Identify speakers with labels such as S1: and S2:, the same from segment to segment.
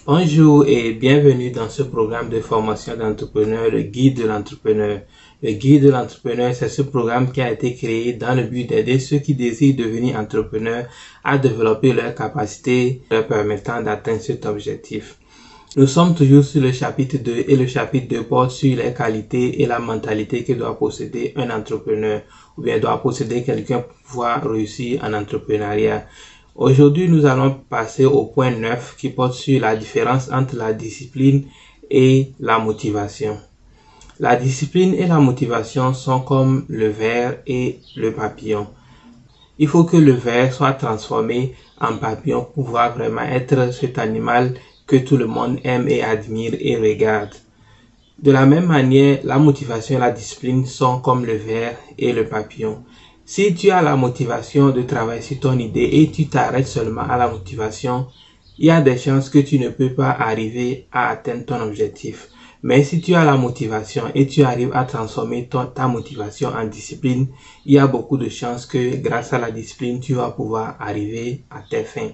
S1: Bonjour et bienvenue dans ce programme de formation d'entrepreneur, le guide de l'entrepreneur. Le guide de l'entrepreneur, c'est ce programme qui a été créé dans le but d'aider ceux qui désirent devenir entrepreneurs à développer leurs capacités leur permettant d'atteindre cet objectif. Nous sommes toujours sur le chapitre 2 et le chapitre 2 porte sur les qualités et la mentalité que doit posséder un entrepreneur ou bien doit posséder quelqu'un pour pouvoir réussir en entrepreneuriat. Aujourd'hui, nous allons passer au point 9 qui porte sur la différence entre la discipline et la motivation. La discipline et la motivation sont comme le ver et le papillon. Il faut que le ver soit transformé en papillon pour pouvoir vraiment être cet animal que tout le monde aime et admire et regarde. De la même manière, la motivation et la discipline sont comme le ver et le papillon. Si tu as la motivation de travailler sur ton idée et tu t'arrêtes seulement à la motivation, il y a des chances que tu ne peux pas arriver à atteindre ton objectif. Mais si tu as la motivation et tu arrives à transformer ta motivation en discipline, il y a beaucoup de chances que grâce à la discipline, tu vas pouvoir arriver à tes fins.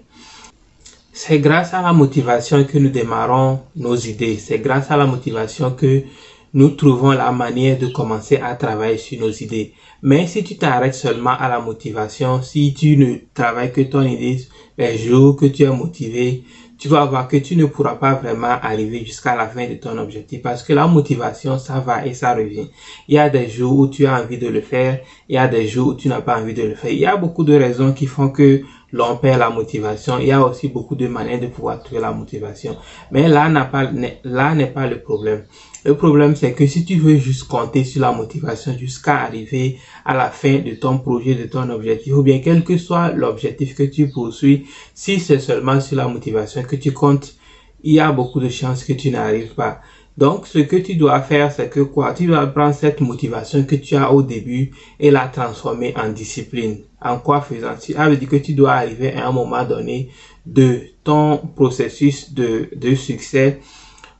S1: C'est grâce à la motivation que nous démarrons nos idées. C'est grâce à la motivation que nous trouvons la manière de commencer à travailler sur nos idées. Mais si tu t'arrêtes seulement à la motivation, si tu ne travailles que ton idée les jours que tu es motivé, tu vas voir que tu ne pourras pas vraiment arriver jusqu'à la fin de ton objectif parce que la motivation, ça va et ça revient. Il y a des jours où tu as envie de le faire, il y a des jours où tu n'as pas envie de le faire. Il y a beaucoup de raisons qui font que l'on perd la motivation. Il y a aussi beaucoup de manières de pouvoir trouver la motivation. Mais là n'est pas le problème. Le problème, c'est que si tu veux juste compter sur la motivation jusqu'à arriver à la fin de ton projet, de ton objectif, ou bien quel que soit l'objectif que tu poursuis, si c'est seulement sur la motivation que tu comptes, il y a beaucoup de chances que tu n'arrives pas. Donc, ce que tu dois faire, c'est que quoi? Tu dois prendre cette motivation que tu as au début et la transformer en discipline. En quoi faisant? Ça veut dire que tu dois arriver à un moment donné de ton processus de succès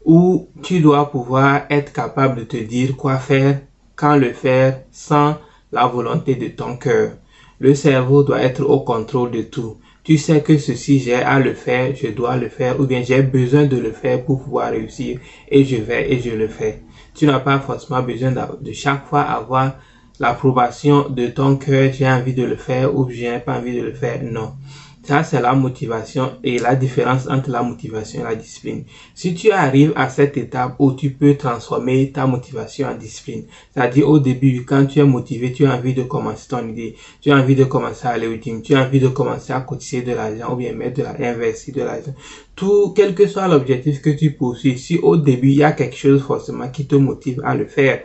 S1: où tu dois pouvoir être capable de te dire quoi faire, quand le faire, sans la volonté de ton cœur. Le cerveau doit être au contrôle de tout. Tu sais que ceci, j'ai à le faire, je dois le faire, ou bien j'ai besoin de le faire pour pouvoir réussir, et je vais et je le fais. Tu n'as pas forcément besoin de chaque fois avoir l'approbation de ton cœur, j'ai envie de le faire, ou j'ai pas envie de le faire, non. Ça, c'est la motivation et la différence entre la motivation et la discipline. Si tu arrives à cette étape où tu peux transformer ta motivation en discipline, c'est-à-dire au début, quand tu es motivé, tu as envie de commencer ton idée, tu as envie de commencer à aller au gym, tu as envie de commencer à cotiser de l'argent ou bien investir de l'argent. Tout, quel que soit l'objectif que tu poursuis, si au début, il y a quelque chose forcément qui te motive à le faire,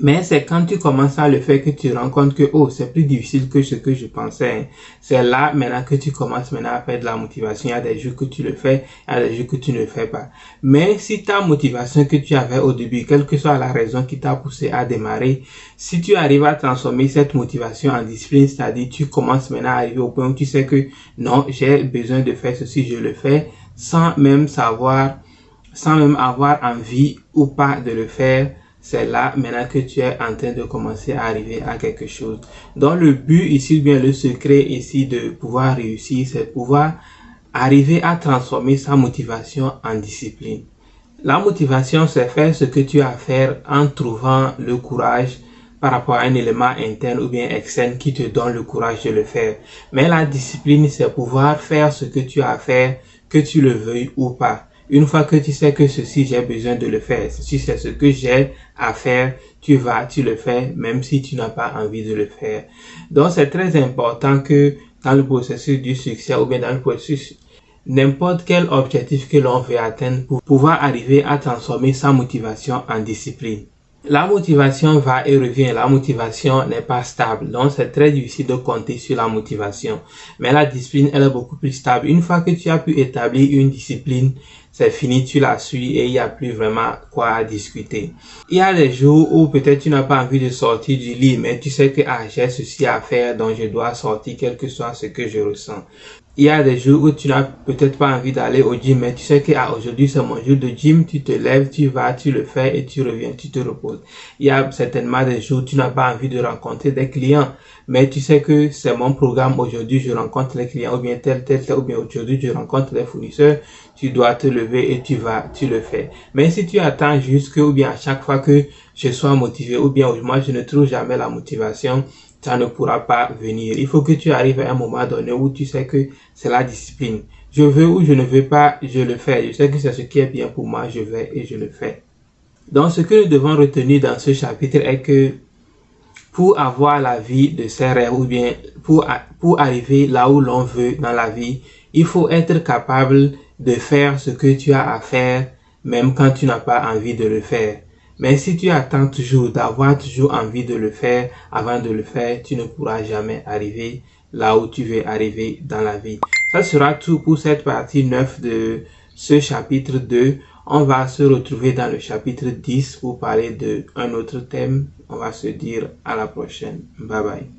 S1: mais c'est quand tu commences à le faire que tu te rends compte que, oh, c'est plus difficile que ce que je pensais. Hein. C'est là, maintenant, que tu commences maintenant à faire de la motivation. Il y a des jours que tu le fais, il y a des jours que tu ne le fais pas. Mais si ta motivation que tu avais au début, quelle que soit la raison qui t'a poussé à démarrer, si tu arrives à transformer cette motivation en discipline, c'est-à-dire tu commences maintenant à arriver au point où tu sais que, non, j'ai besoin de faire ceci, je le fais, sans même avoir envie ou pas de le faire, c'est là maintenant que tu es en train de commencer à arriver à quelque chose. Donc le but ici, bien le secret ici de pouvoir réussir, c'est de pouvoir arriver à transformer sa motivation en discipline. La motivation, c'est faire ce que tu as à faire en trouvant le courage par rapport à un élément interne ou bien externe qui te donne le courage de le faire. Mais la discipline, c'est pouvoir faire ce que tu as à faire, que tu le veuilles ou pas. Une fois que tu sais que ceci, j'ai besoin de le faire, ceci, c'est ce que j'ai à faire, tu le fais, même si tu n'as pas envie de le faire. Donc, c'est très important que dans le processus du succès ou bien dans le processus, n'importe quel objectif que l'on veut atteindre pour pouvoir arriver à transformer sa motivation en discipline. La motivation va et revient, la motivation n'est pas stable, donc c'est très difficile de compter sur la motivation. Mais la discipline, elle est beaucoup plus stable. Une fois que tu as pu établir une discipline, c'est fini, tu la suis et il n'y a plus vraiment quoi à discuter. Il y a des jours où peut-être tu n'as pas envie de sortir du lit, mais tu sais que j'ai ceci à faire, donc je dois sortir quel que soit ce que je ressens. Il y a des jours où tu n'as peut-être pas envie d'aller au gym, mais tu sais que aujourd'hui c'est mon jour de gym, tu te lèves, tu vas, tu le fais et tu reviens, tu te reposes. Il y a certainement des jours où tu n'as pas envie de rencontrer des clients, mais tu sais que c'est mon programme, aujourd'hui je rencontre les clients, ou bien tel, ou bien aujourd'hui je rencontre les fournisseurs, tu dois te lever et tu vas, tu le fais. Mais si tu attends jusque, ou bien à chaque fois que je sois motivé, ou bien moi je ne trouve jamais la motivation, ça ne pourra pas venir. Il faut que tu arrives à un moment donné où tu sais que c'est la discipline. Je veux ou je ne veux pas, je le fais. Je sais que c'est ce qui est bien pour moi, je vais et je le fais. Donc ce que nous devons retenir dans ce chapitre est que pour avoir la vie de ses rêves, ou bien pour arriver là où l'on veut dans la vie, il faut être capable de faire ce que tu as à faire, même quand tu n'as pas envie de le faire. Mais si tu attends toujours d'avoir toujours envie de le faire avant de le faire, tu ne pourras jamais arriver là où tu veux arriver dans la vie. Ça sera tout pour cette partie 9 de ce chapitre 2. On va se retrouver dans le chapitre 10 pour parler d'un autre thème. On va se dire à la prochaine. Bye bye.